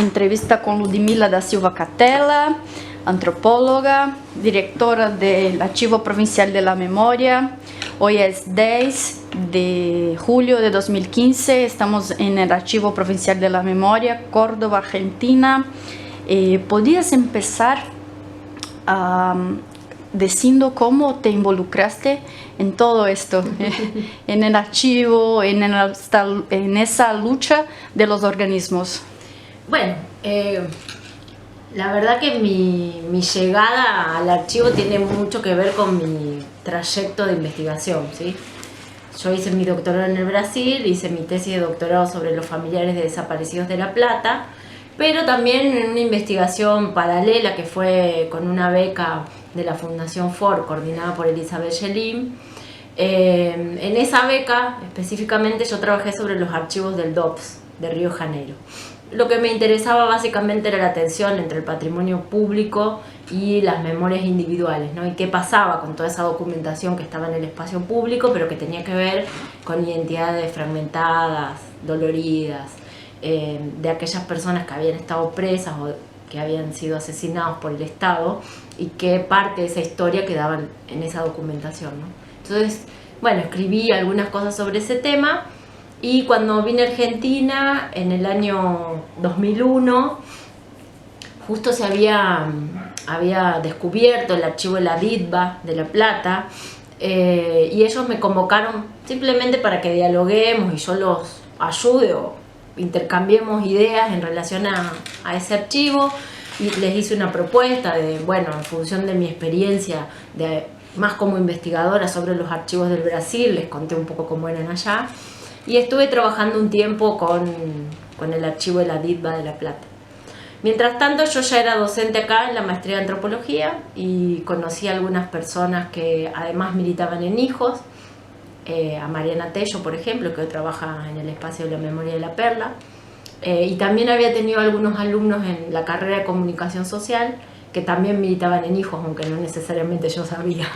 entrevista con Ludmila da Silva Catella, antropóloga, directora del Archivo Provincial de la Memoria. Hoy es 10 de julio de 2015, estamos en el Archivo Provincial de la Memoria, Córdoba, Argentina. ¿Podrías empezar diciendo cómo te involucraste en todo esto, en el archivo, en esa lucha de los organismos? Bueno, la verdad que mi llegada al archivo tiene mucho que ver con mi trayecto de investigación, ¿sí? Yo hice mi doctorado en el Brasil, hice mi tesis de doctorado sobre los familiares de desaparecidos de La Plata, pero también en una investigación paralela que fue con una beca de la Fundación Ford, coordinada por Elizabeth Yelin. En esa beca, específicamente, yo trabajé sobre los archivos del DOPS de Río de Janeiro. Lo que me interesaba básicamente era la tensión entre el patrimonio público y las memorias individuales, ¿no? Y qué pasaba con toda esa documentación que estaba en el espacio público, pero que tenía que ver con identidades fragmentadas, doloridas, de aquellas personas que habían estado presas o que habían sido asesinados por el Estado, y qué parte de esa historia quedaba en esa documentación, ¿no? Entonces, bueno, escribí algunas cosas sobre ese tema. Y cuando vine a Argentina, en el año 2001, justo se había descubierto el archivo de la DITBA de La Plata, y ellos me convocaron simplemente para que dialoguemos y yo los ayude o intercambiemos ideas en relación a ese archivo, y les hice una propuesta de, bueno, en función de mi experiencia más como investigadora sobre los archivos del Brasil, les conté un poco cómo eran allá. Y estuve trabajando un tiempo con el archivo de la DITBA de La Plata. Mientras tanto, yo ya era docente acá en la maestría de antropología y conocí a algunas personas que además militaban en Hijos, a Mariana Tello, por ejemplo, que hoy trabaja en el espacio de la memoria de La Perla, y también había tenido algunos alumnos en la carrera de comunicación social que también militaban en Hijos, aunque no necesariamente yo sabía.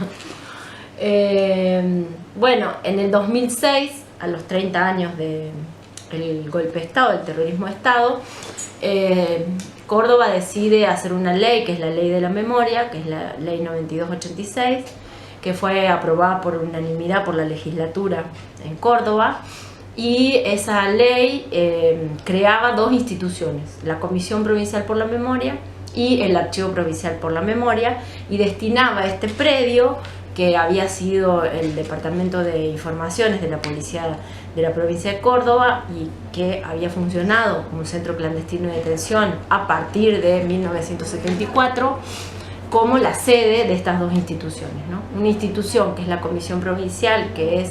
Bueno, en el 2006, a los 30 años del golpe de Estado, del terrorismo de Estado, Córdoba decide hacer una ley, que es la Ley de la Memoria, que es la Ley 9286, que fue aprobada por unanimidad por la legislatura en Córdoba, y esa ley creaba dos instituciones, la Comisión Provincial por la Memoria y el Archivo Provincial por la Memoria, y destinaba este predio, que había sido el Departamento de Informaciones de la Policía de la provincia de Córdoba y que había funcionado como un centro clandestino de detención a partir de 1974, como la sede de estas dos instituciones, ¿no? Una institución que es la Comisión Provincial, que es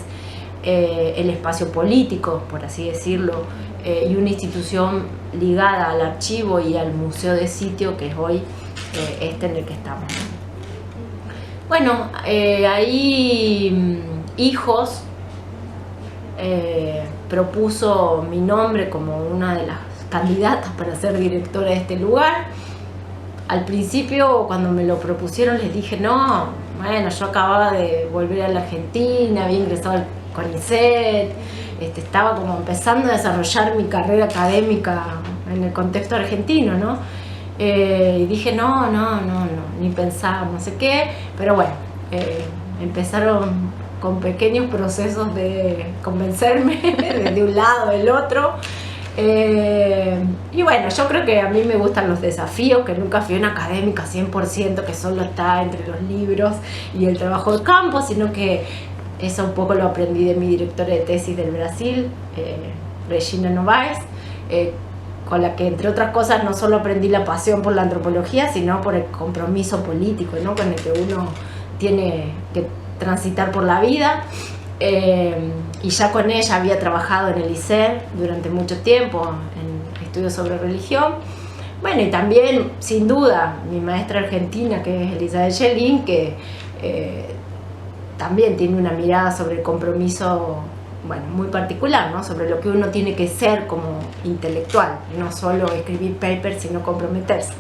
el espacio político, por así decirlo, y una institución ligada al archivo y al museo de sitio, que es hoy en el que estamos. Bueno, ahí Hijos propuso mi nombre como una de las candidatas para ser directora de este lugar. Al principio, cuando me lo propusieron, les dije no. Bueno, yo acababa de volver a la Argentina, había ingresado al CONICET, estaba como empezando a desarrollar mi carrera académica en el contexto argentino, ¿no? Y dije no, ni pensaba, no sé qué, pero bueno, empezaron con pequeños procesos de convencerme de un lado, del otro, y bueno, yo creo que a mí me gustan los desafíos, que nunca fui una académica 100% que solo está entre los libros y el trabajo de campo, sino que eso un poco lo aprendí de mi directora de tesis del Brasil, Regina Novaes, con la que, entre otras cosas, no solo aprendí la pasión por la antropología, sino por el compromiso político, ¿no?, con el que uno tiene que transitar por la vida. Y ya con ella había trabajado en el ISER durante mucho tiempo, en estudios sobre religión. Bueno, y también, sin duda, mi maestra argentina, que es Elizabeth Yelin, que también tiene una mirada sobre el compromiso, bueno, muy particular, ¿no?, sobre lo que uno tiene que ser como intelectual, no solo escribir papers, sino comprometerse.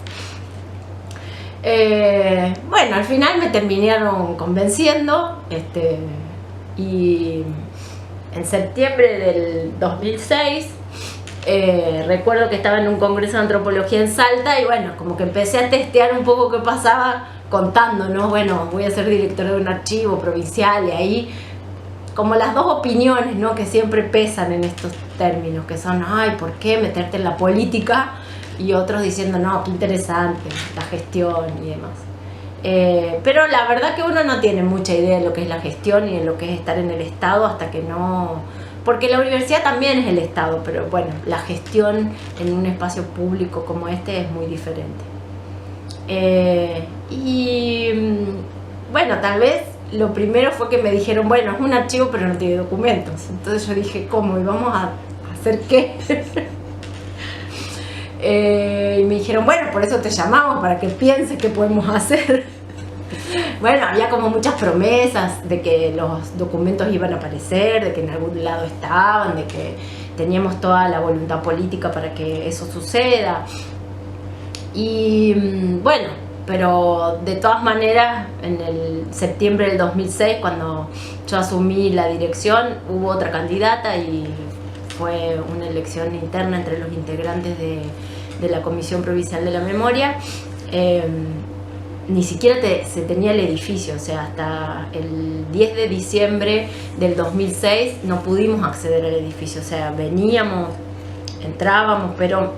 Bueno, al final me terminaron convenciendo, y en septiembre del 2006 Recuerdo que estaba en un congreso de antropología en Salta y bueno, como que empecé a testear un poco qué pasaba contando, ¿no? Bueno, voy a ser directora de un archivo provincial y ahí como las dos opiniones, ¿no? Que siempre pesan en estos términos, que son, ay, ¿por qué meterte en la política? Y otros diciendo, no, qué interesante, la gestión y demás. Pero la verdad que uno no tiene mucha idea de lo que es la gestión y de lo que es estar en el Estado hasta que no... Porque la universidad también es el Estado, pero bueno, la gestión en un espacio público como este es muy diferente. Bueno, tal vez lo primero fue que me dijeron, bueno, es un archivo pero no tiene documentos. Entonces yo dije, ¿cómo? ¿Y vamos a hacer qué? Y me dijeron, bueno, por eso te llamamos, para que pienses qué podemos hacer. Bueno, había como muchas promesas de que los documentos iban a aparecer, de que en algún lado estaban, de que teníamos toda la voluntad política para que eso suceda. Y bueno, pero de todas maneras, en el septiembre del 2006, cuando yo asumí la dirección, hubo otra candidata y fue una elección interna entre los integrantes de la Comisión Provincial de la Memoria. Ni siquiera se tenía el edificio, o sea, hasta el 10 de diciembre del 2006 no pudimos acceder al edificio, o sea, veníamos, entrábamos, pero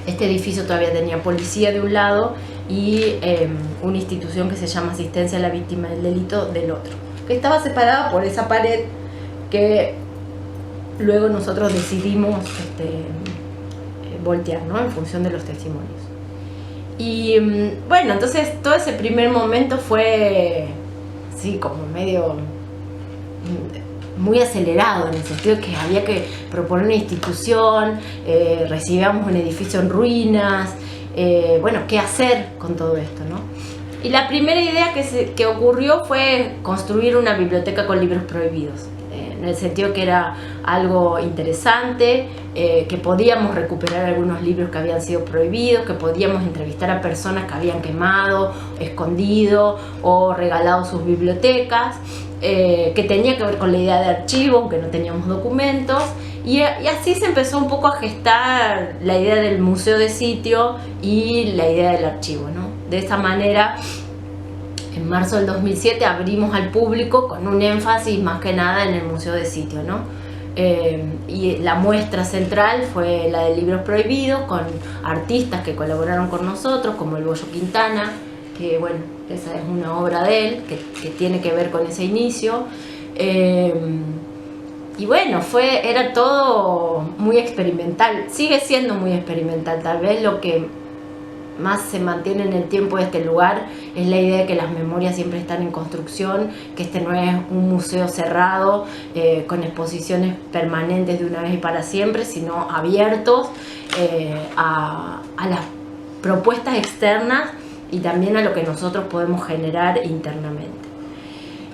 este edificio todavía tenía policía de un lado y una institución que se llama Asistencia a la Víctima del Delito del otro, que estaba separada por esa pared que luego nosotros decidimos voltear, ¿no? En función de los testimonios. Y bueno, entonces todo ese primer momento fue, sí, como medio muy acelerado, en el sentido de que había que proponer una institución, recibíamos un edificio en ruinas, bueno, ¿qué hacer con todo esto, no? Y la primera idea que ocurrió fue construir una biblioteca con libros prohibidos, en el sentido que era algo interesante, que podíamos recuperar algunos libros que habían sido prohibidos, que podíamos entrevistar a personas que habían quemado, escondido o regalado sus bibliotecas, que tenía que ver con la idea de archivo, aunque no teníamos documentos, y así se empezó un poco a gestar la idea del museo de sitio y la idea del archivo, ¿no? De esa manera, en marzo del 2007 abrimos al público con un énfasis más que nada en el museo de sitio, ¿no? Y la muestra central fue la de libros prohibidos, con artistas que colaboraron con nosotros, como el Bollo Quintana, que bueno, esa es una obra de él, que tiene que ver con ese inicio. Y bueno, era todo muy experimental, sigue siendo muy experimental. Tal vez lo que más se mantiene en el tiempo de este lugar es la idea de que las memorias siempre están en construcción, que este no es un museo cerrado con exposiciones permanentes de una vez y para siempre, sino abiertos a las propuestas externas y también a lo que nosotros podemos generar internamente.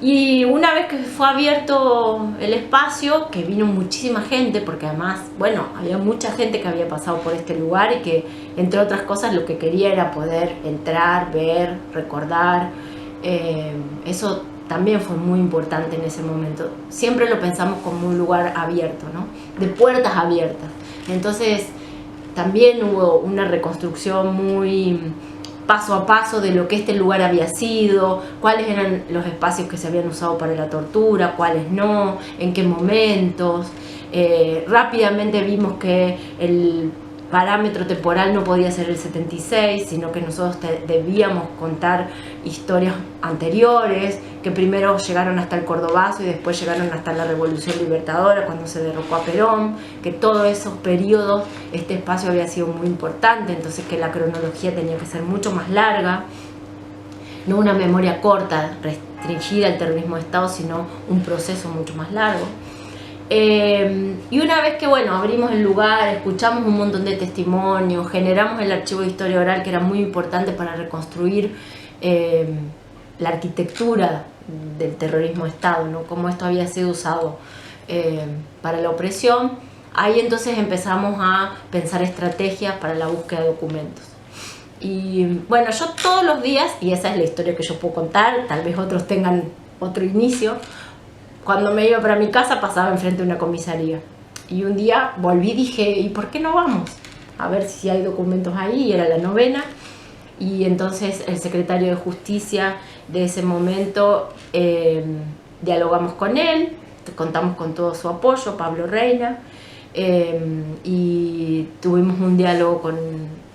Y una vez que fue abierto el espacio, que vino muchísima gente, porque además, bueno, había mucha gente que había pasado por este lugar y que, entre otras cosas, lo que quería era poder entrar, ver, recordar. Eso también fue muy importante en ese momento. Siempre lo pensamos como un lugar abierto, ¿no? De puertas abiertas. Entonces, también hubo una reconstrucción muy paso a paso de lo que este lugar había sido, cuáles eran los espacios que se habían usado para la tortura, cuáles no, en qué momentos. Rápidamente vimos que el parámetro temporal no podía ser el 76, sino que nosotros debíamos contar historias anteriores, que primero llegaron hasta el Cordobazo y después llegaron hasta la Revolución Libertadora, cuando se derrocó a Perón, que todos esos periodos este espacio había sido muy importante, entonces que la cronología tenía que ser mucho más larga, no una memoria corta, restringida al terrorismo de Estado, sino un proceso mucho más largo. Y una vez que bueno, abrimos el lugar, escuchamos un montón de testimonios, generamos el archivo de historia oral, que era muy importante para reconstruir la arquitectura del terrorismo de Estado, ¿no? Cómo esto había sido usado para la opresión. Ahí entonces empezamos a pensar estrategias para la búsqueda de documentos. Y bueno, yo todos los días, y esa es la historia que yo puedo contar, tal vez otros tengan otro inicio, cuando me iba para mi casa pasaba enfrente de una comisaría Y un día volví y dije, ¿y por qué no vamos? A ver si hay documentos ahí, y era la novena. Y entonces el secretario de Justicia de ese momento, dialogamos con él, contamos con todo su apoyo, Pablo Reina, y tuvimos un diálogo con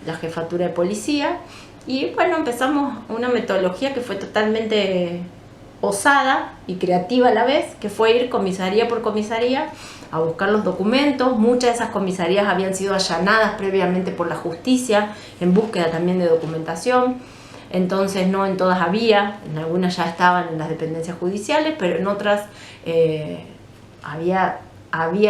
la jefatura de policía, y bueno, empezamos una metodología que fue totalmente osada y creativa a la vez, que fue ir comisaría por comisaría a buscar los documentos. Muchas de esas comisarías habían sido allanadas previamente por la justicia en búsqueda también de documentación, entonces no en todas había, en algunas ya estaban en las dependencias judiciales, pero en otras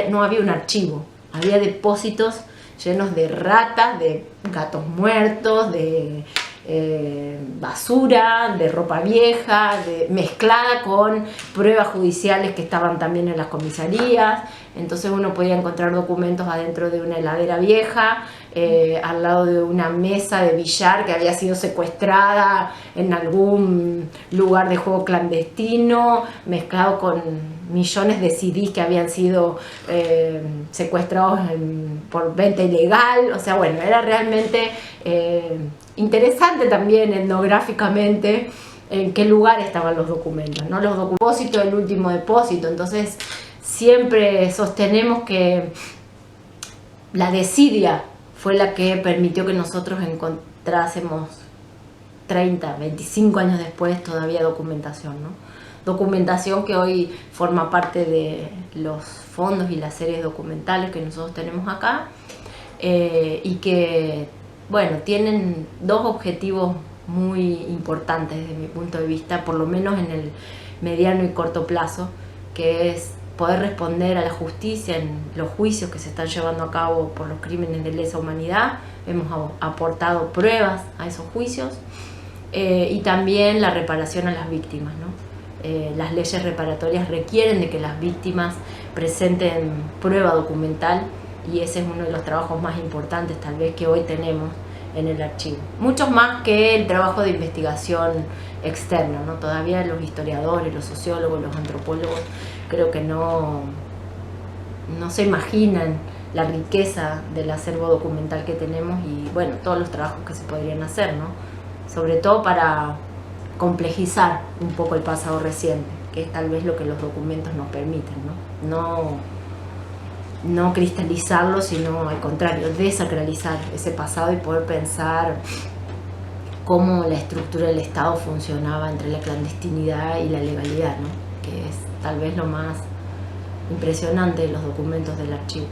no había un archivo, había depósitos llenos de ratas, de gatos muertos, de basura, de ropa vieja, mezclada con pruebas judiciales que estaban también en las comisarías. Entonces uno podía encontrar documentos adentro de una heladera vieja, al lado de una mesa de billar que había sido secuestrada en algún lugar de juego clandestino, mezclado con millones de CDs que habían sido secuestrados por venta ilegal. O sea, bueno, era realmente interesante también etnográficamente en qué lugar estaban los documentos, ¿no? Los depósitos del último depósito. Entonces siempre sostenemos que la desidia fue la que permitió que nosotros encontrásemos 30, 25 años después todavía documentación, ¿no? Documentación que hoy forma parte de los fondos y las series documentales que nosotros tenemos acá, y que, bueno, tienen dos objetivos muy importantes desde mi punto de vista, por lo menos en el mediano y corto plazo, que es poder responder a la justicia en los juicios que se están llevando a cabo por los crímenes de lesa humanidad. Hemos aportado pruebas a esos juicios, y también la reparación a las víctimas, ¿no? Las leyes reparatorias requieren de que las víctimas presenten prueba documental, y ese es uno de los trabajos más importantes tal vez que hoy tenemos en el archivo. Mucho más que el trabajo de investigación externo, ¿no? Todavía los historiadores, los sociólogos, los antropólogos creo que no se imaginan la riqueza del acervo documental que tenemos, y bueno, todos los trabajos que se podrían hacer, ¿no? Sobre todo para complejizar un poco el pasado reciente, que es tal vez lo que los documentos nos permiten, ¿no? No cristalizarlo, sino al contrario, desacralizar ese pasado y poder pensar cómo la estructura del Estado funcionaba entre la clandestinidad y la legalidad, ¿no? Que es tal vez lo más impresionante de los documentos del archivo.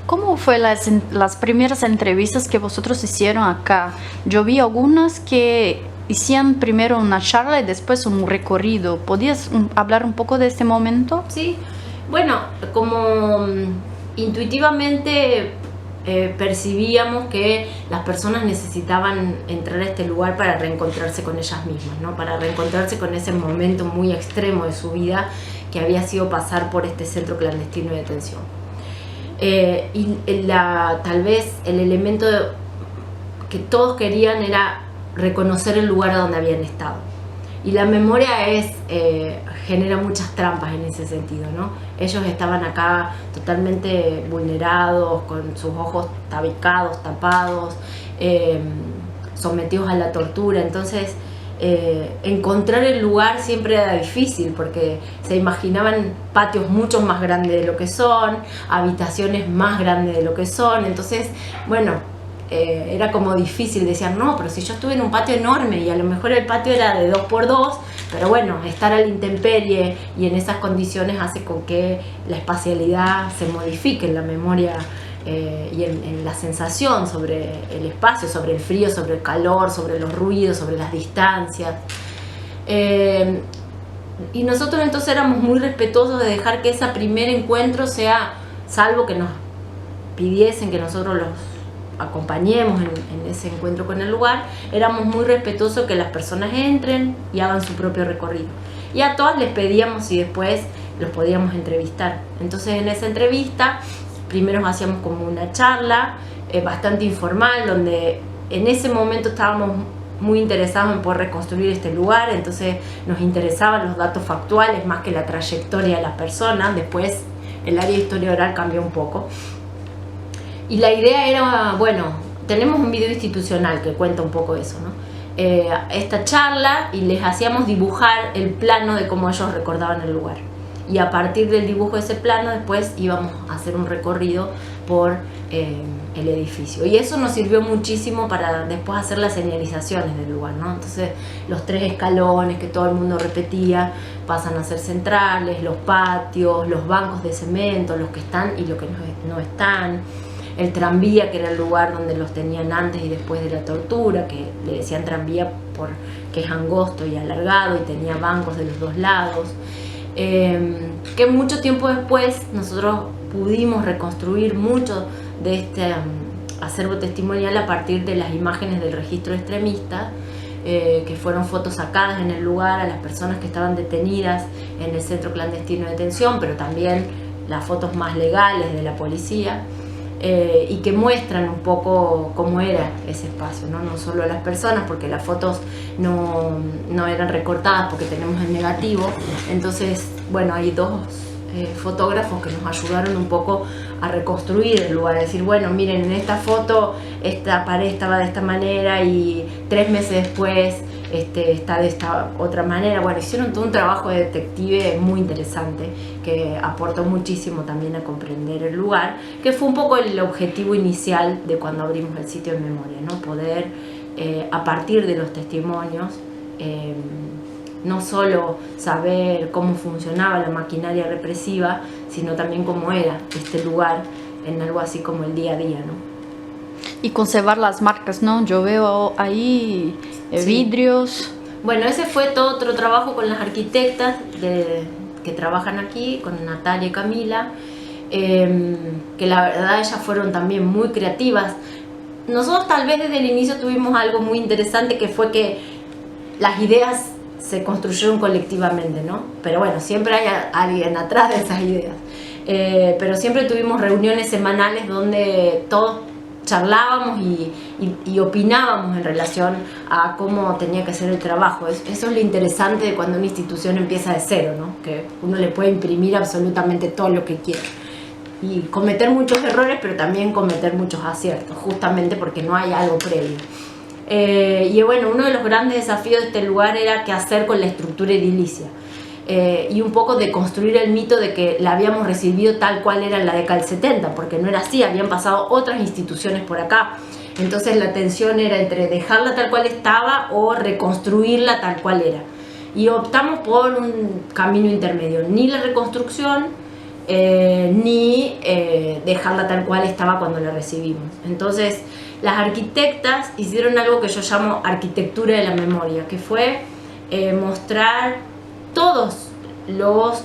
¿Cómo fue las primeras entrevistas que vosotros hicieron acá? Yo vi algunas que hicieron primero una charla y después un recorrido. ¿Podías hablar un poco de este momento? Sí, bueno, como intuitivamente percibíamos que las personas necesitaban entrar a este lugar para reencontrarse con ellas mismas, ¿no? Para reencontrarse con ese momento muy extremo de su vida que había sido pasar por este centro clandestino de detención. Tal vez el elemento que todos querían era reconocer el lugar donde habían estado. Y la memoria genera muchas trampas en ese sentido, ¿no? Ellos estaban acá totalmente vulnerados, con sus ojos tabicados, tapados, sometidos a la tortura. Entonces, encontrar el lugar siempre era difícil, porque se imaginaban patios mucho más grandes de lo que son, habitaciones más grandes de lo que son. Entonces, bueno, era como difícil, decían, no, pero si yo estuve en un patio enorme y a lo mejor el patio era de 2x2, pero bueno, estar a la intemperie y en esas condiciones hace con que la espacialidad se modifique en la memoria, y en la sensación sobre el espacio, sobre el frío, sobre el calor, sobre los ruidos, sobre las distancias. Y nosotros entonces éramos muy respetuosos de dejar que ese primer encuentro sea, salvo que nos pidiesen que nosotros los acompañemos en ese encuentro con el lugar, éramos muy respetuosos que las personas entren y hagan su propio recorrido. Y a todas les pedíamos si después los podíamos entrevistar. Entonces en esa entrevista primero hacíamos como una charla bastante informal, donde en ese momento estábamos muy interesados en poder reconstruir este lugar, entonces nos interesaban los datos factuales más que la trayectoria de las personas. Después el área de historia oral cambió un poco. Y la idea era, bueno, tenemos un video institucional que cuenta un poco eso, ¿no? Esta charla, y les hacíamos dibujar el plano de cómo ellos recordaban el lugar. Y a partir del dibujo de ese plano después íbamos a hacer un recorrido por el edificio. Y eso nos sirvió muchísimo para después hacer las señalizaciones del lugar, ¿no? Entonces los 3 escalones que todo el mundo repetía pasan a ser centrales, los patios, los bancos de cemento, los que están y los que no están. El tranvía, que era el lugar donde los tenían antes y después de la tortura, que le decían tranvía porque es angosto y alargado y tenía bancos de los 2 lados. Que mucho tiempo después nosotros pudimos reconstruir mucho de este acervo testimonial a partir de las imágenes del registro extremista, que fueron fotos sacadas en el lugar a las personas que estaban detenidas en el centro clandestino de detención, pero también las fotos más legales de la policía. Y que muestran un poco cómo era ese espacio, ¿no? No solo las personas, porque las fotos no eran recortadas porque tenemos el negativo. Entonces, bueno, hay 2 fotógrafos que nos ayudaron un poco a reconstruir el lugar, a decir, bueno, miren, en esta foto esta pared estaba de esta manera y 3 meses después está de esta otra manera. Bueno, hicieron todo un trabajo de detective muy interesante que aportó muchísimo también a comprender el lugar, que fue un poco el objetivo inicial de cuando abrimos el sitio de memoria, ¿no? Poder, a partir de los testimonios, no solo saber cómo funcionaba la maquinaria represiva, sino también cómo era este lugar en algo así como el día a día, ¿no? Y conservar las marcas, ¿no? Yo veo ahí vidrios. Bueno, ese fue todo otro trabajo con las arquitectas que trabajan aquí, con Natalia y Camila, que la verdad ellas fueron también muy creativas. Nosotros tal vez desde el inicio tuvimos algo muy interesante, que fue que las ideas se construyeron colectivamente, ¿no? Pero bueno, siempre hay alguien atrás de esas ideas. Pero siempre tuvimos reuniones semanales donde todos charlábamos y opinábamos en relación a cómo tenía que ser el trabajo. Eso es lo interesante de cuando una institución empieza de cero, ¿no? Que uno le puede imprimir absolutamente todo lo que quiera y cometer muchos errores, pero también cometer muchos aciertos, justamente porque no hay algo previo. Y bueno, uno de los grandes desafíos de este lugar era qué hacer con la estructura edilicia. Y un poco de construir el mito de que la habíamos recibido tal cual era en la década del 70, porque no era así, habían pasado otras instituciones por acá. Entonces la tensión era entre dejarla tal cual estaba o reconstruirla tal cual era. Y optamos por un camino intermedio, ni la reconstrucción, ni dejarla tal cual estaba cuando la recibimos. Entonces las arquitectas hicieron algo que yo llamo arquitectura de la memoria, que fue mostrar todas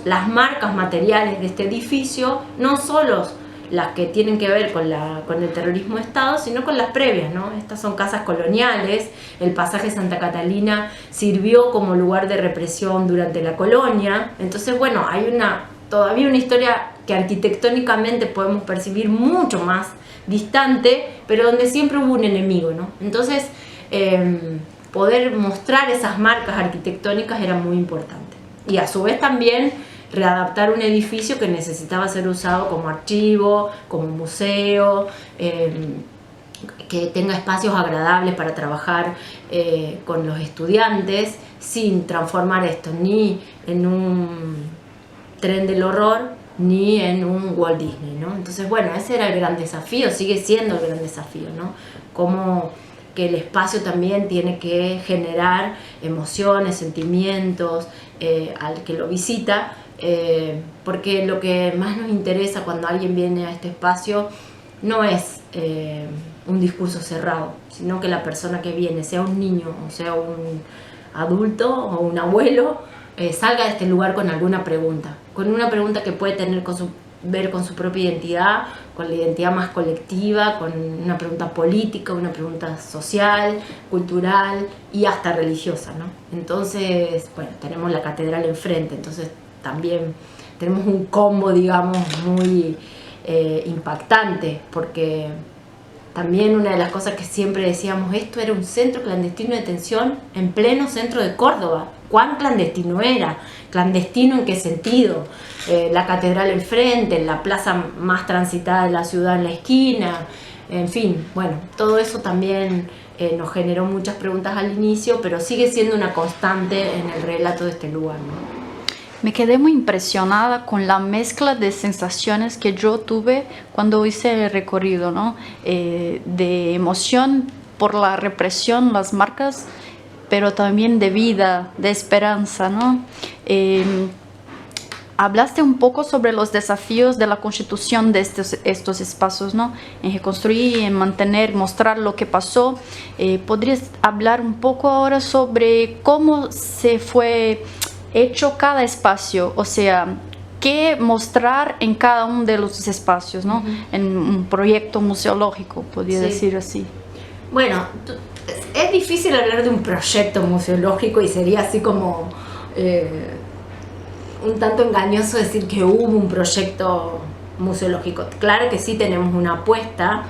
las marcas materiales de este edificio, no solo las que tienen que ver con el terrorismo de Estado, sino con las previas, ¿no? Estas son casas coloniales, el pasaje Santa Catalina sirvió como lugar de represión durante la colonia. Entonces, bueno, hay todavía una historia que arquitectónicamente podemos percibir mucho más distante, pero donde siempre hubo un enemigo, ¿no? Entonces, poder mostrar esas marcas arquitectónicas era muy importante. Y a su vez también readaptar un edificio que necesitaba ser usado como archivo, como museo, que tenga espacios agradables para trabajar con los estudiantes, sin transformar esto ni en un tren del horror ni en un Walt Disney, ¿no? Entonces, bueno, ese era el gran desafío, sigue siendo el gran desafío, ¿no? Como que el espacio también tiene que generar emociones, sentimientos al que lo visita, porque lo que más nos interesa cuando alguien viene a este espacio no es un discurso cerrado, sino que la persona que viene, sea un niño o sea un adulto o un abuelo, salga de este lugar con alguna pregunta, con una pregunta que puede tener ver con su propia identidad, con la identidad más colectiva, con una pregunta política, una pregunta social, cultural y hasta religiosa, ¿no? Entonces, bueno, tenemos la catedral enfrente, entonces también tenemos un combo, digamos, muy impactante, porque también una de las cosas que siempre decíamos, esto era un centro clandestino de detención en pleno centro de Córdoba. ¿Cuán clandestino era? ¿Clandestino en qué sentido? La catedral enfrente, la plaza más transitada de la ciudad en la esquina, en fin, bueno, todo eso también nos generó muchas preguntas al inicio, pero sigue siendo una constante en el relato de este lugar, ¿no? Me quedé muy impresionada con la mezcla de sensaciones que yo tuve cuando hice el recorrido, ¿no? De emoción por la represión, las marcas, pero también de vida, de esperanza, ¿no? Hablaste un poco sobre los desafíos de la constitución de estos espacios, ¿no? En reconstruir, en mantener, mostrar lo que pasó. ¿Podrías hablar un poco ahora sobre cómo se fue hecho cada espacio? O sea, qué mostrar en cada uno de los espacios, ¿no? En un proyecto museológico, podría decir así. Bueno, es difícil hablar de un proyecto museológico y sería así como un tanto engañoso decir que hubo un proyecto museológico. Claro que sí tenemos una apuesta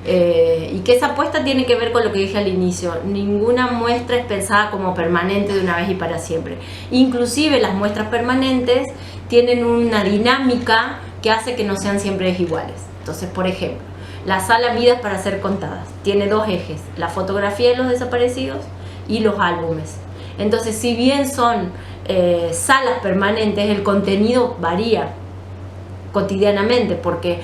y que esa apuesta tiene que ver con lo que dije al inicio. Ninguna muestra es pensada como permanente de una vez y para siempre. Inclusive las muestras permanentes tienen una dinámica que hace que no sean siempre iguales. Entonces, por ejemplo, la sala Vidas para ser contadas tiene dos ejes: la fotografía de los desaparecidos y los álbumes. Entonces, si bien son salas permanentes, el contenido varía cotidianamente, porque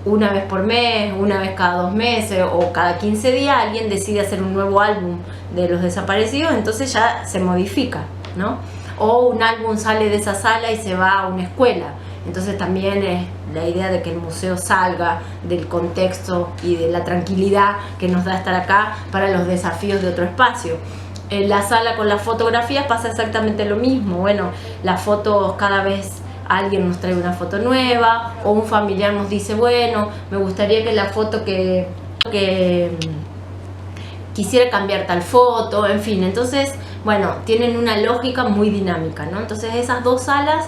una vez por mes, una vez cada 2 meses o cada 15 días alguien decide hacer un nuevo álbum de los desaparecidos, entonces ya se modifica, ¿no? O un álbum sale de esa sala y se va a una escuela. Entonces también es la idea de que el museo salga del contexto y de la tranquilidad que nos da estar acá para los desafíos de otro espacio. En la sala con las fotografías pasa exactamente lo mismo. Bueno, las fotos, cada vez alguien nos trae una foto nueva, o un familiar nos dice, bueno, me gustaría que la foto que quisiera cambiar tal foto, en fin. Entonces, bueno, tienen una lógica muy dinámica, ¿no? Entonces esas dos salas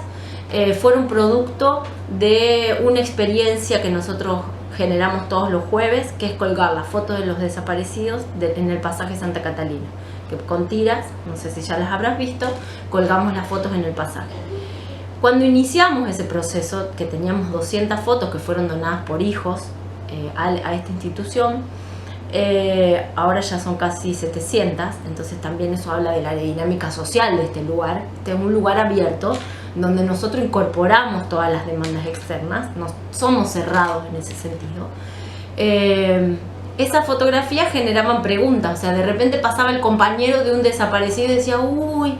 fueron producto de una experiencia que nosotros generamos todos los jueves, que es colgar las fotos de los desaparecidos en el pasaje Santa Catalina, que con tiras, no sé si ya las habrás visto, colgamos las fotos en el pasaje. Cuando iniciamos ese proceso, que teníamos 200 fotos que fueron donadas por hijos a esta institución, ahora ya son casi 700, entonces también eso habla de la dinámica social de este lugar. Este es un lugar abierto donde nosotros incorporamos todas las demandas externas, no somos cerrados en ese sentido. Esas fotografías generaban preguntas, o sea, de repente pasaba el compañero de un desaparecido y decía, uy,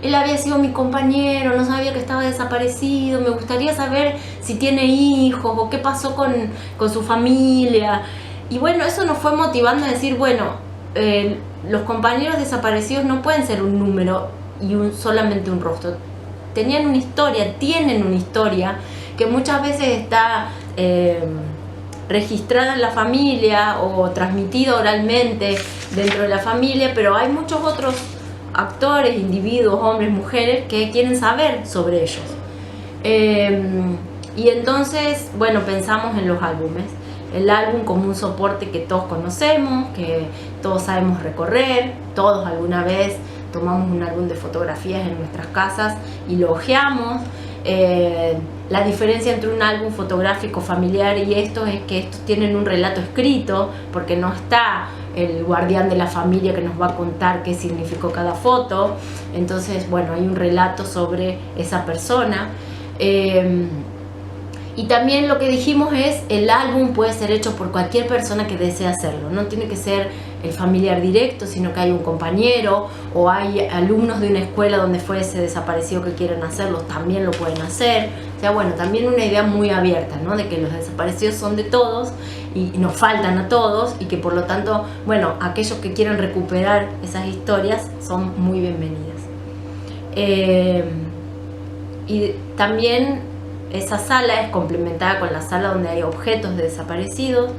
él había sido mi compañero, no sabía que estaba desaparecido, me gustaría saber si tiene hijos o qué pasó con su familia. Y bueno, eso nos fue motivando a decir, bueno, los compañeros desaparecidos no pueden ser un número y solamente un rostro. Tenían una historia, tienen una historia que muchas veces está registrada en la familia o transmitida oralmente dentro de la familia, pero hay muchos otros actores, individuos, hombres, mujeres que quieren saber sobre ellos. Y entonces, bueno, pensamos en los álbumes. El álbum como un soporte que todos conocemos, que todos sabemos recorrer, todos alguna vez tomamos un álbum de fotografías en nuestras casas y lo hojeamos. La diferencia entre un álbum fotográfico familiar y estos es que estos tienen un relato escrito, porque no está el guardián de la familia que nos va a contar qué significó cada foto. Entonces, bueno, hay un relato sobre esa persona. Y también lo que dijimos es, el álbum puede ser hecho por cualquier persona que desee hacerlo. No tiene que ser el familiar directo, sino que hay un compañero o hay alumnos de una escuela donde fue ese desaparecido que quieren hacerlo, también lo pueden hacer. O sea, bueno, también una idea muy abierta, ¿no? De que los desaparecidos son de todos y nos faltan a todos y que por lo tanto, bueno, aquellos que quieran recuperar esas historias son muy bienvenidas. Y también esa sala es complementada con la sala donde hay objetos de desaparecidos,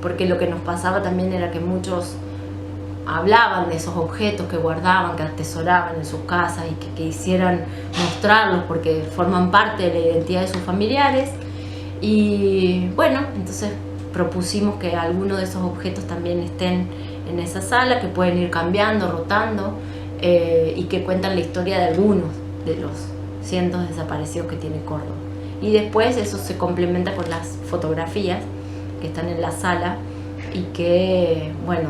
porque lo que nos pasaba también era que muchos hablaban de esos objetos que guardaban, que atesoraban en sus casas y que quisieran mostrarlos porque forman parte de la identidad de sus familiares. Y bueno, entonces propusimos que algunos de esos objetos también estén en esa sala, que pueden ir cambiando, rotando, y que cuentan la historia de algunos de los cientos desaparecidos que tiene Córdoba. Y después eso se complementa con las fotografías que están en la sala y que, bueno,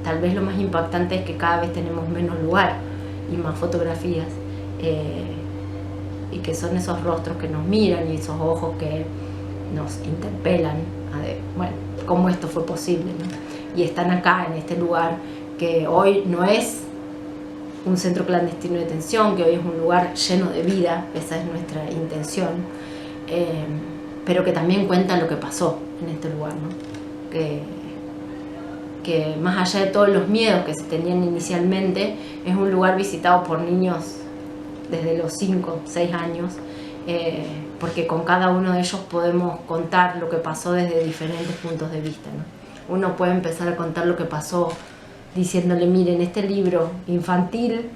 tal vez lo más impactante es que cada vez tenemos menos lugar y más fotografías, y que son esos rostros que nos miran y esos ojos que nos interpelan a ver, bueno, cómo esto fue posible, ¿no? Y están acá en este lugar que hoy no es un centro clandestino de detención, que hoy es un lugar lleno de vida, esa es nuestra intención, pero que también cuenta lo que pasó en este lugar, ¿no? Que más allá de todos los miedos que se tenían inicialmente, es un lugar visitado por niños desde los 5, 6 años, porque con cada uno de ellos podemos contar lo que pasó desde diferentes puntos de vista, ¿no? Uno puede empezar a contar lo que pasó diciéndole, miren, este libro infantil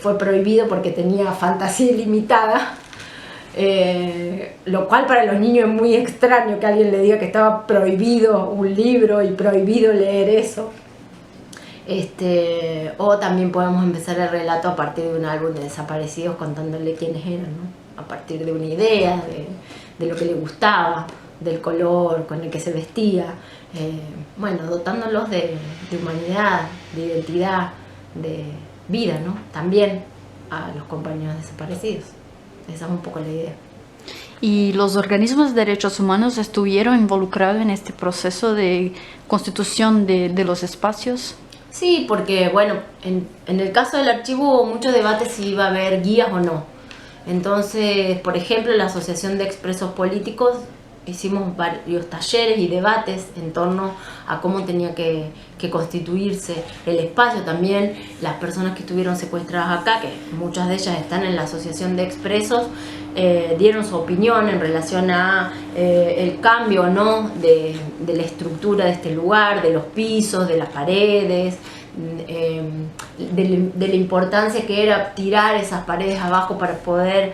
fue prohibido porque tenía fantasía ilimitada, lo cual para los niños es muy extraño que alguien le diga que estaba prohibido un libro y prohibido leer eso. O también podemos empezar el relato a partir de un álbum de desaparecidos contándole quiénes eran, ¿no? A partir de una idea, de lo que le gustaba, del color con el que se vestía, bueno, dotándolos de humanidad, de identidad, de vida, ¿no? También a los compañeros desaparecidos. Esa es un poco la idea. ¿Y los organismos de derechos humanos estuvieron involucrados en este proceso de constitución de los espacios? Sí, porque bueno, en el caso del archivo hubo mucho debate si iba a haber guías o no. Entonces, por ejemplo, la Asociación de Expresos Políticos hicimos varios talleres y debates en torno a cómo tenía que constituirse el espacio. También las personas que estuvieron secuestradas acá, que muchas de ellas están en la Asociación de Expresos, dieron su opinión en relación a el cambio o no de la estructura de este lugar, de los pisos, de las paredes, de la importancia que era tirar esas paredes abajo para poder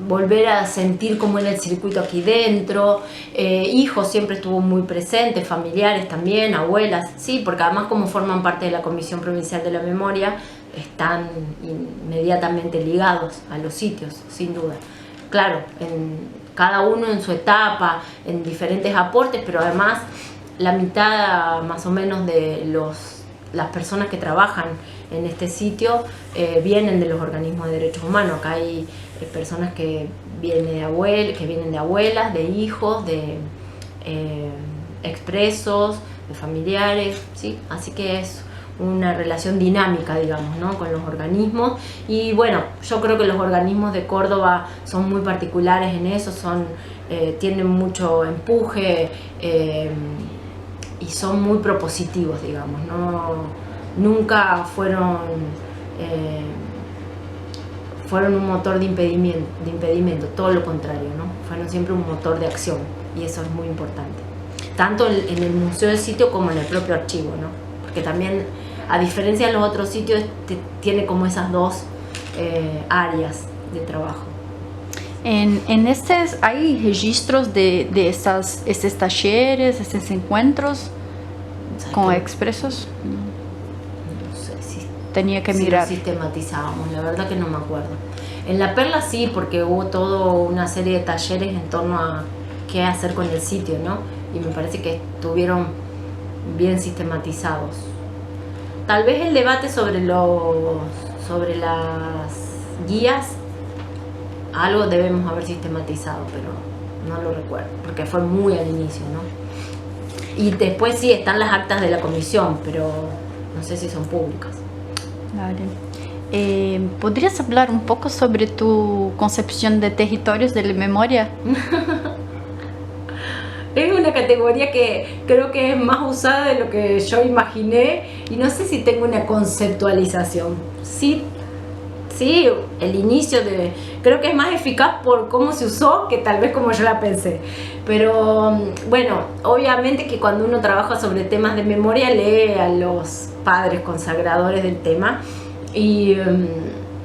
volver a sentir cómo era el circuito aquí dentro. Hijos siempre estuvo muy presentes, familiares también, abuelas, sí, porque además como forman parte de la Comisión Provincial de la Memoria, están inmediatamente ligados a los sitios, sin duda. Claro, cada uno en su etapa, en diferentes aportes, pero además la mitad más o menos de las personas que trabajan en este sitio vienen de los organismos de derechos humanos. Acá hay personas que vienen de abuelas, de hijos, de expresos, de familiares, ¿sí? Así que es una relación dinámica, digamos, ¿no? Con los organismos. Y bueno, yo creo que los organismos de Córdoba son muy particulares en eso, tienen mucho empuje y son muy propositivos, digamos, nunca fueron un motor de impedimento, todo lo contrario, ¿no? Fueron siempre un motor de acción, y eso es muy importante, tanto en el museo del sitio como en el propio archivo, ¿no? Porque también, a diferencia de los otros sitios, tiene como esas dos áreas de trabajo. En estos hay registros de estos talleres, estos encuentros con expresos. No sé si tenía que mirar. Si lo sistematizábamos, la verdad que no me acuerdo. En La Perla sí, porque hubo toda una serie de talleres en torno a qué hacer con el sitio, ¿no? Y me parece que estuvieron bien sistematizados. Tal vez el debate sobre las guías, algo debemos haber sistematizado, pero no lo recuerdo, porque fue muy al inicio, ¿no? Y después sí están las actas de la comisión, pero no sé si son públicas. Vale. ¿Podrías hablar un poco sobre tu concepción de territorios de la memoria? Es una categoría que creo que es más usada de lo que yo imaginé, y no sé si tengo una conceptualización. Sí, el inicio creo que es más eficaz por cómo se usó que tal vez como yo la pensé. Pero bueno, obviamente que cuando uno trabaja sobre temas de memoria lee a los padres consagradores del tema, y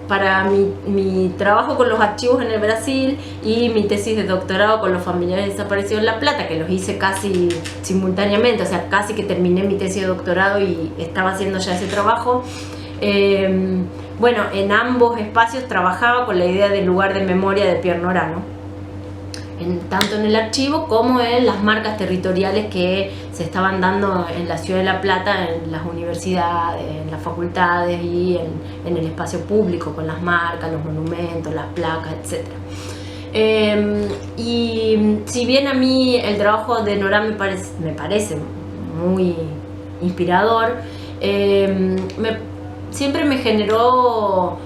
para mi trabajo con los archivos en el Brasil y mi tesis de doctorado con los familiares desaparecidos en La Plata, que los hice casi simultáneamente, o sea, casi que terminé mi tesis de doctorado y estaba haciendo ya ese trabajo. Bueno, en ambos espacios trabajaba con la idea del lugar de memoria de Pierre Nora, ¿no? Tanto en el archivo como en las marcas territoriales que se estaban dando en la ciudad de La Plata, en las universidades, en las facultades y en el espacio público, con las marcas, los monumentos, las placas, etc. Y si bien a mí el trabajo de Nora me parece muy inspirador, siempre me generó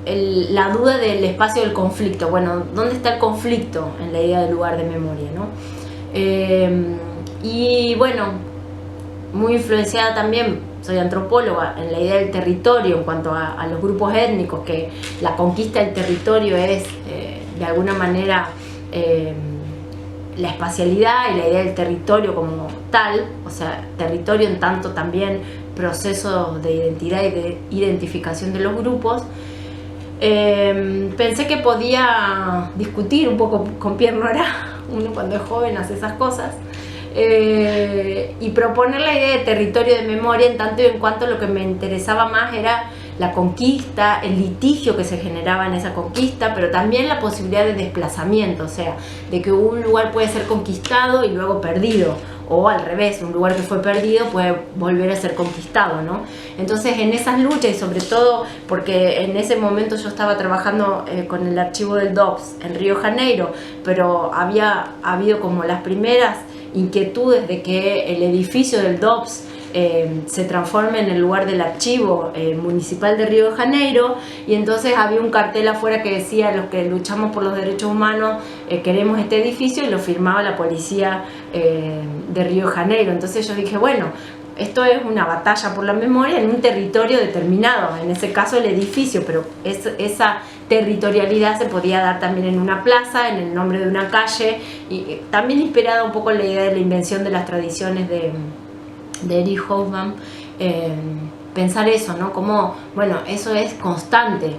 la duda del espacio del conflicto. Bueno, ¿dónde está el conflicto en la idea del lugar de memoria, ¿no? Y bueno, muy influenciada también, soy antropóloga, en la idea del territorio en cuanto a los grupos étnicos, que la conquista del territorio es de alguna manera la espacialidad y la idea del territorio como tal, o sea, territorio en tanto también procesos de identidad y de identificación de los grupos. Pensé que podía discutir un poco con Pierre Nora, uno cuando es joven hace esas cosas, y proponer la idea de territorio de memoria, en tanto y en cuanto lo que me interesaba más era la conquista, el litigio que se generaba en esa conquista, pero también la posibilidad de desplazamiento, o sea, de que un lugar puede ser conquistado y luego perdido, o al revés, un lugar que fue perdido puede volver a ser conquistado, ¿no? Entonces, en esas luchas, y sobre todo porque en ese momento yo estaba trabajando con el archivo del DOPS en Río de Janeiro, pero había habido como las primeras inquietudes de que el edificio del DOPS se transforme en el lugar del archivo municipal de Río de Janeiro, y entonces había un cartel afuera que decía: los que luchamos por los derechos humanos queremos este edificio, y lo firmaba la policía de Río de Janeiro. Entonces yo dije, bueno, esto es una batalla por la memoria en un territorio determinado, en ese caso el edificio, pero esa territorialidad se podía dar también en una plaza, en el nombre de una calle, y también inspirada un poco en la idea de la invención de las tradiciones de Erich Hoffmann, pensar eso, ¿no? Como, bueno, eso es constante,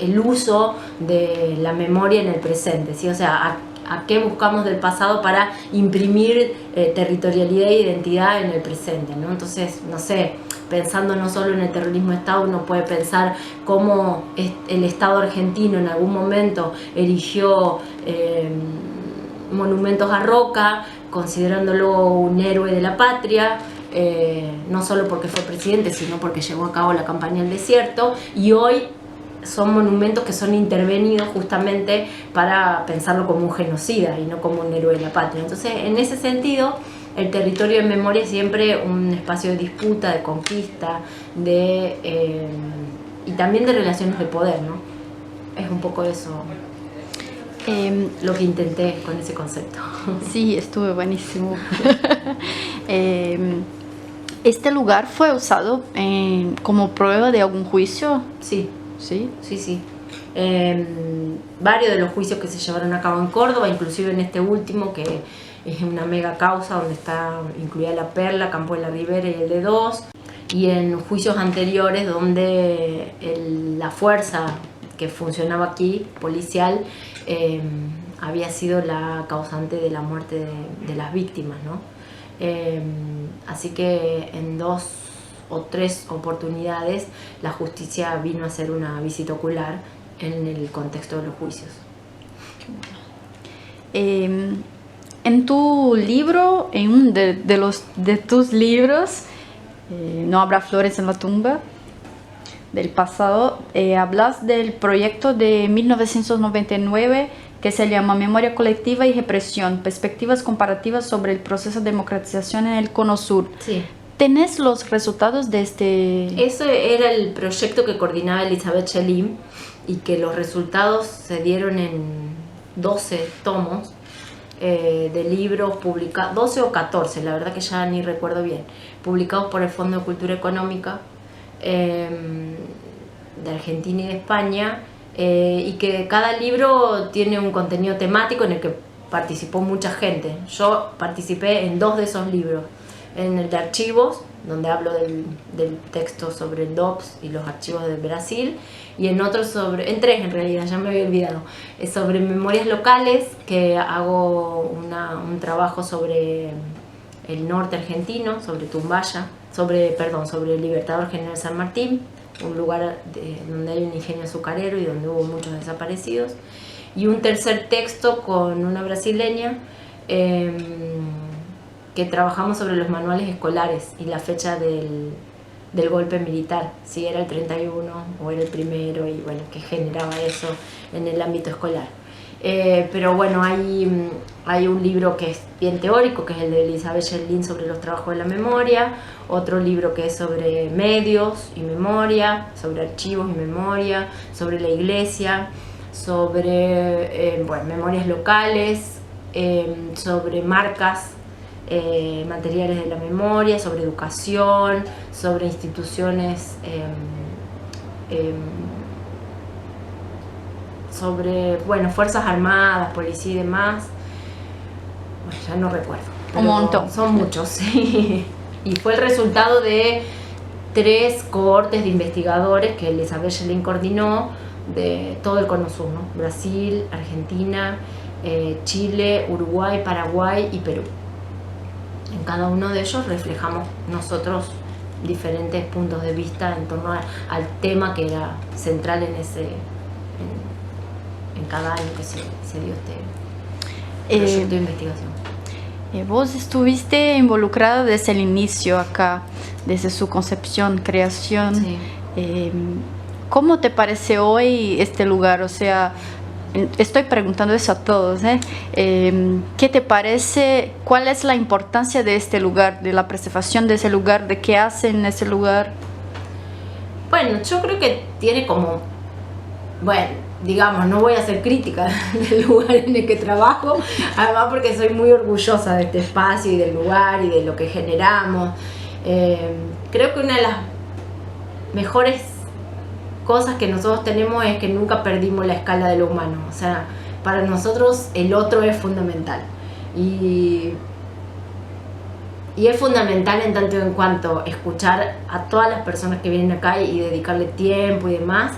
el uso de la memoria en el presente, ¿sí? O sea, a qué buscamos del pasado para imprimir territorialidad e identidad en el presente, ¿no? Entonces, no sé, pensando no solo en el terrorismo de Estado, uno puede pensar cómo el Estado argentino en algún momento erigió monumentos a Roca, considerándolo un héroe de la patria, no solo porque fue presidente, sino porque llevó a cabo la campaña del desierto, y hoy son monumentos que son intervenidos justamente para pensarlo como un genocida y no como un héroe de la patria. Entonces, en ese sentido, el territorio de memoria es siempre un espacio de disputa, de conquista, y también de relaciones de poder, ¿no? Es un poco eso lo que intenté con ese concepto. Sí, estuvo buenísimo. ¿Este lugar fue usado como prueba de algún juicio? Sí. Sí. Sí. Varios de los juicios que se llevaron a cabo en Córdoba, inclusive en este último, que es una mega causa donde está incluida La Perla, Campo de la Ribera y el de Dos, y en juicios anteriores donde la fuerza que funcionaba aquí, policial, había sido la causante de la muerte de las víctimas, ¿no? Así que en 2 o 3 oportunidades la justicia vino a hacer una visita ocular en el contexto de los juicios. En tu libro, en uno de tus libros, No habrá flores en la tumba, del pasado, hablas del proyecto de 1999 que se llama Memoria Colectiva y Represión, perspectivas comparativas sobre el proceso de democratización en el Cono Sur. Sí. ¿Tenés los resultados de este...? Ese era el proyecto que coordinaba Elizabeth Chelim, y que los resultados se dieron en 12 tomos de libros publicados, 12 o 14, la verdad que ya ni recuerdo bien, publicados por el Fondo de Cultura Económica de Argentina y de España, y que cada libro tiene un contenido temático en el que participó mucha gente. Yo participé en 2 de esos libros. en el de archivos, donde hablo del texto sobre el DOPS y los archivos de Brasil, y en otro en tres en realidad, ya me había olvidado, es sobre memorias locales, que hago un trabajo sobre el norte argentino, sobre Tumbaya, sobre el Libertador General San Martín, un lugar donde hay un ingenio azucarero y donde hubo muchos desaparecidos, y un tercer texto con una brasileña, que trabajamos sobre los manuales escolares y la fecha del golpe militar, si era el 31 o era el primero, y bueno, que generaba eso en el ámbito escolar. Pero bueno, hay un libro que es bien teórico, que es el de Elizabeth Sherlin sobre los trabajos de la memoria, otro libro que es sobre medios y memoria, sobre archivos y memoria, sobre la iglesia, sobre memorias locales, sobre marcas, materiales de la memoria, sobre educación, sobre instituciones, sobre Fuerzas Armadas, policía y demás. Bueno, ya no recuerdo. Un montón. Son muchos, sí. Y fue el resultado de 3 cohortes de investigadores que Elizabeth Sherlin coordinó de todo el Cono Sur, ¿no? Brasil, Argentina, Chile, Uruguay, Paraguay y Perú. En cada uno de ellos reflejamos nosotros diferentes puntos de vista en torno al tema que era central en cada año que se dio este proyecto de investigación. Vos estuviste involucrada desde el inicio acá, desde su concepción, creación. Sí. ¿Cómo te parece hoy este lugar? O sea, estoy preguntando eso a todos, ¿eh? ¿Qué te parece? ¿Cuál es la importancia de este lugar, de la preservación de ese lugar, de qué hacen en ese lugar? Bueno, yo creo que tiene como, digamos, no voy a hacer crítica del lugar en el que trabajo, además porque soy muy orgullosa de este espacio y del lugar y de lo que generamos. Creo que una de las mejores cosas que nosotros tenemos es que nunca perdimos la escala de lo humano. O sea, para nosotros el otro es fundamental. Y es fundamental en tanto en cuanto escuchar a todas las personas que vienen acá y dedicarle tiempo y demás.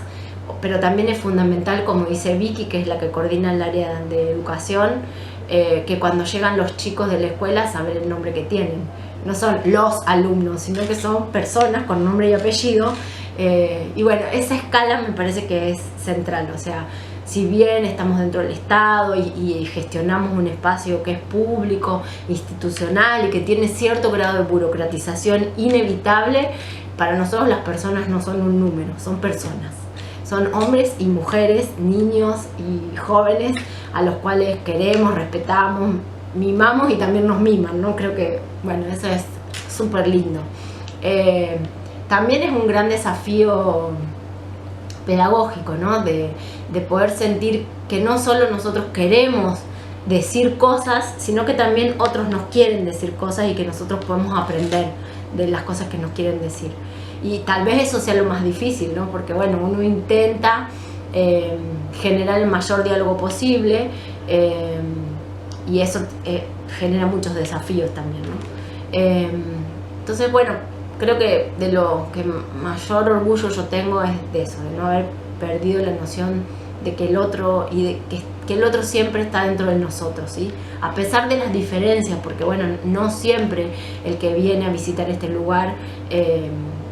Pero también es fundamental, como dice Vicky, que es la que coordina el área de educación, que cuando llegan los chicos de la escuela saber el nombre que tienen. No son los alumnos, sino que son personas con nombre y apellido. Y bueno, esa escala me parece que es central. O sea, si bien estamos dentro del Estado y gestionamos un espacio que es público, institucional y que tiene cierto grado de burocratización inevitable, para nosotros las personas no son un número, son personas. Son hombres y mujeres, niños y jóvenes a los cuales queremos, respetamos, mimamos y también nos miman, ¿no? Creo que, bueno, eso es súper lindo. También es un gran desafío pedagógico, ¿no? De poder sentir que no solo nosotros queremos decir cosas, sino que también otros nos quieren decir cosas y que nosotros podemos aprender de las cosas que nos quieren decir. Y tal vez eso sea lo más difícil, ¿no? Porque bueno, uno intenta generar el mayor diálogo posible, y eso genera muchos desafíos también, ¿no? Entonces, bueno, creo que de lo que mayor orgullo yo tengo es de eso, de no haber perdido la noción de que el otro y de que el otro siempre está dentro de nosotros, ¿sí? A pesar de las diferencias, porque bueno, no siempre el que viene a visitar este lugar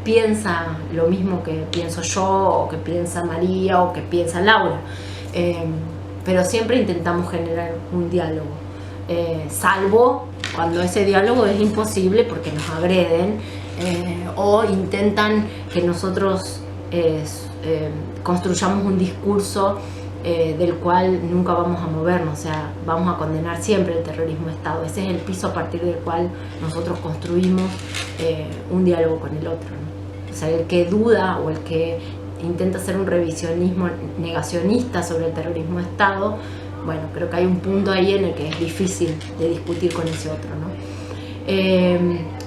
piensa lo mismo que pienso yo, o que piensa María, o que piensa Laura, pero siempre intentamos generar un diálogo, salvo cuando ese diálogo es imposible porque nos agreden, o intentan que nosotros construyamos un discurso del cual nunca vamos a movernos. O sea, vamos a condenar siempre el terrorismo de Estado. Ese es el piso a partir del cual nosotros construimos un diálogo con el otro, ¿no? O sea, el que duda o el que intenta hacer un revisionismo negacionista sobre el terrorismo de Estado, bueno, creo que hay un punto ahí en el que es difícil de discutir con ese otro, ¿no?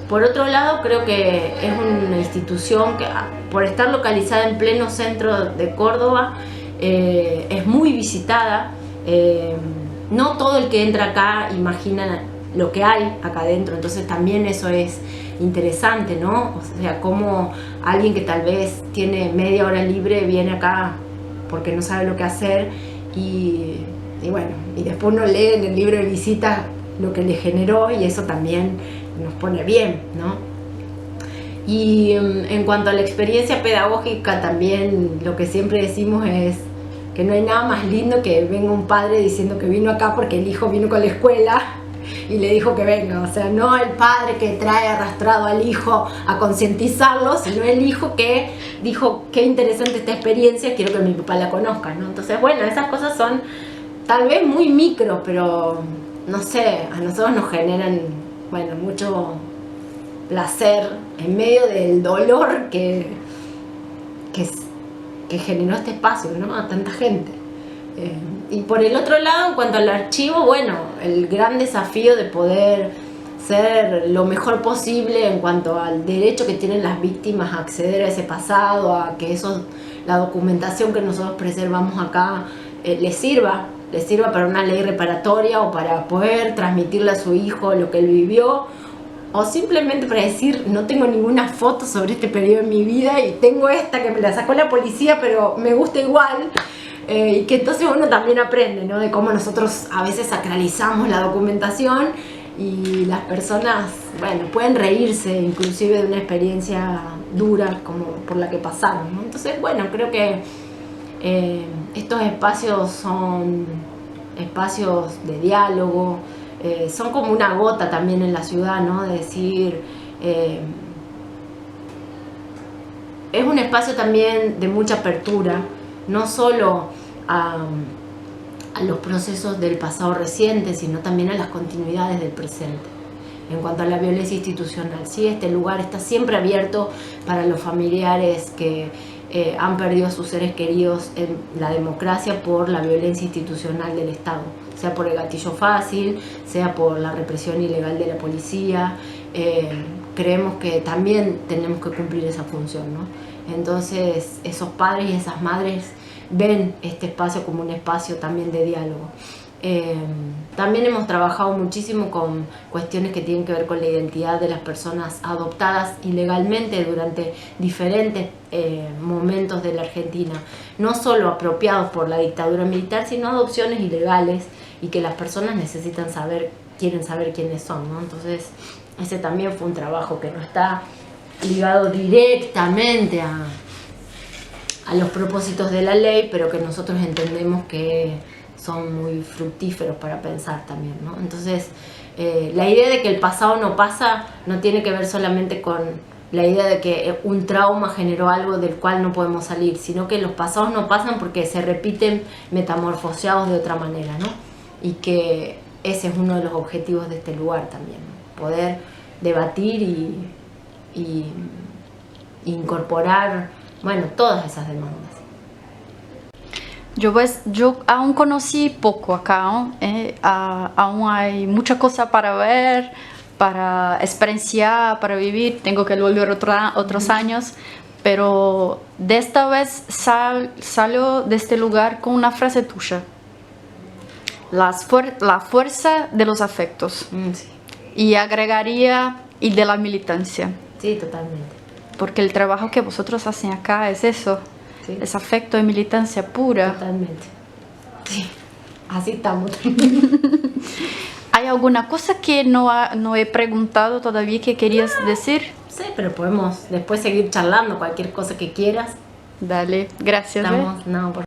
Por otro lado, creo que es una institución que, por estar localizada en pleno centro de Córdoba, es muy visitada. No todo el que entra acá imagina lo que hay acá adentro. Entonces también eso es interesante, ¿no? O sea, como alguien que tal vez tiene media hora libre viene acá porque no sabe lo que hacer y bueno, y después uno lee en el libro de visitas lo que le generó y eso también nos pone bien, ¿no? Y en cuanto a la experiencia pedagógica también lo que siempre decimos es que no hay nada más lindo que venga un padre diciendo que vino acá porque el hijo vino con la escuela y le dijo que venga, o sea, no el padre que trae arrastrado al hijo a concientizarlo, sino el hijo que dijo, qué interesante esta experiencia, quiero que mi papá la conozca, ¿no? Entonces, bueno, esas cosas son tal vez muy micro, pero no sé, a nosotros nos generan, bueno, mucho placer en medio del dolor que generó este espacio, ¿no? A tanta gente. Y por el otro lado, en cuanto al archivo, bueno, el gran desafío de poder ser lo mejor posible en cuanto al derecho que tienen las víctimas a acceder a ese pasado, a que la documentación que nosotros preservamos acá les sirva para una ley reparatoria o para poder transmitirle a su hijo lo que él vivió, o simplemente para decir, no tengo ninguna foto sobre este periodo en mi vida y tengo esta que me la sacó la policía, pero me gusta igual. Y que entonces uno también aprende, ¿no? De cómo nosotros a veces sacralizamos la documentación y las personas, bueno, pueden reírse inclusive de una experiencia dura como por la que pasaron, ¿no? Entonces, bueno, creo que estos espacios son espacios de diálogo, son como una gota también en la ciudad, ¿no? De decir, es un espacio también de mucha apertura, no solo a los procesos del pasado reciente, sino también a las continuidades del presente. En cuanto a la violencia institucional, sí, este lugar está siempre abierto para los familiares que han perdido a sus seres queridos en la democracia por la violencia institucional del Estado, sea por el gatillo fácil, sea por la represión ilegal de la policía. Creemos que también tenemos que cumplir esa función, ¿no? Entonces, esos padres y esas madres ven este espacio como un espacio también de diálogo. También hemos trabajado muchísimo con cuestiones que tienen que ver con la identidad de las personas adoptadas ilegalmente durante diferentes momentos de la Argentina, no solo apropiados por la dictadura militar, sino adopciones ilegales y que las personas necesitan saber, quieren saber quiénes son, ¿no? Entonces ese también fue un trabajo que no está ligado directamente a los propósitos de la ley, pero que nosotros entendemos que son muy fructíferos para pensar también, ¿no? Entonces, la idea de que el pasado no pasa no tiene que ver solamente con la idea de que un trauma generó algo del cual no podemos salir, sino que los pasados no pasan porque se repiten metamorfoseados de otra manera, ¿no? Y que ese es uno de los objetivos de este lugar también, ¿no? Poder debatir y incorporar, bueno, todas esas demandas. Yo aún conocí poco acá, ¿no? Aún hay mucha cosa para ver, para experienciar, para vivir. Tengo que volver otros años, pero de esta vez salgo de este lugar con una frase tuya. La fuerza de los afectos. Sí. Y agregaría, y de la militancia. Sí, totalmente. Porque el trabajo que vosotros hacen acá es eso. Sí. Es afecto y militancia pura. Totalmente. Sí, así estamos también. ¿Hay alguna cosa que no he preguntado todavía que querías decir? Sí, pero podemos después seguir charlando, cualquier cosa que quieras. Dale, gracias. Estamos, no, por